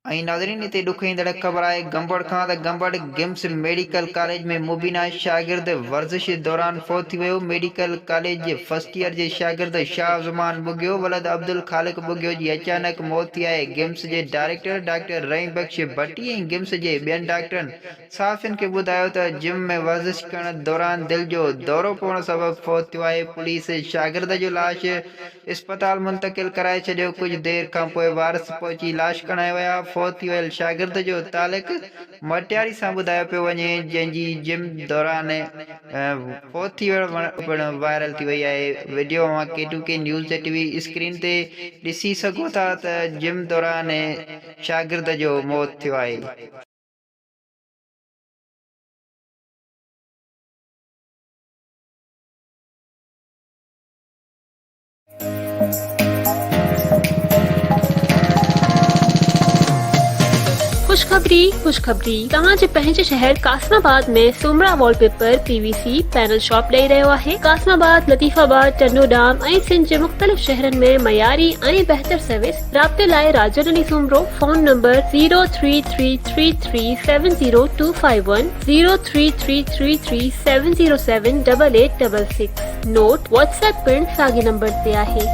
नाज़रीन इते ॾुखईंदड़ ख़बर आहे गंबड़ खां त गंबड़ गिम्स मेडिकल कॉलेज में मुबीना शागिर्द वर्जिश दौरान फौत थी वियो। मेडिकल कॉलेज जे फर्स्ट ईयर जे शागिर्द शाह ज़मान बुगियो वलद अब्दुल ख़ालिक बुगियो जी अचानक मौत थी आहे। गिम्स जे डायरेक्टर डॉक्टर रहीम बख्श भट्टी ऐं गिम्स जे ॿियनि डॉक्टरनि साफ़ियुनि खे ॿुधायो त जिम में वर्जिश करण दौरान दिलि जो दौरो पवण सबबि फौत थियो आहे। पुलिस शागिर्द जो लाश इस्पताल मुंतक़िल कराए छॾियो। कुझु देरि खां पोइ वारस पहुची लाश खणाए विया। फौत थी वियल शागिर्द जो तालिक मटियारी सां ॿुधायो पियो वञे, जंहिंजी जिम दौरान फौत थी पिणु वायरल थी वई आहे। वीडियो मां K2K न्यूज़ टीवी स्क्रीन ते ॾिसी सघो था त जिम दौरान शागिर्द जो मौत थियो आहे। खुशखबरी तव्हांजे पंहिंजे शहर कासमाबाद में सुमरा वॉलपेपर PVC पैनल शॉप ॾेई रहियो आहे। कासमाबाद, लतीफ़ाबाद, टंडोडाम ऐं सिंध जे मुख़्तलिफ़ शहरनि में मयारी ऐं बहितर सर्विस। राब्ते लाइ Rajan Soomro. Phone number 03333702510 03333707886। Note WhatsApp पिणु साॻे नंबर ते आहे।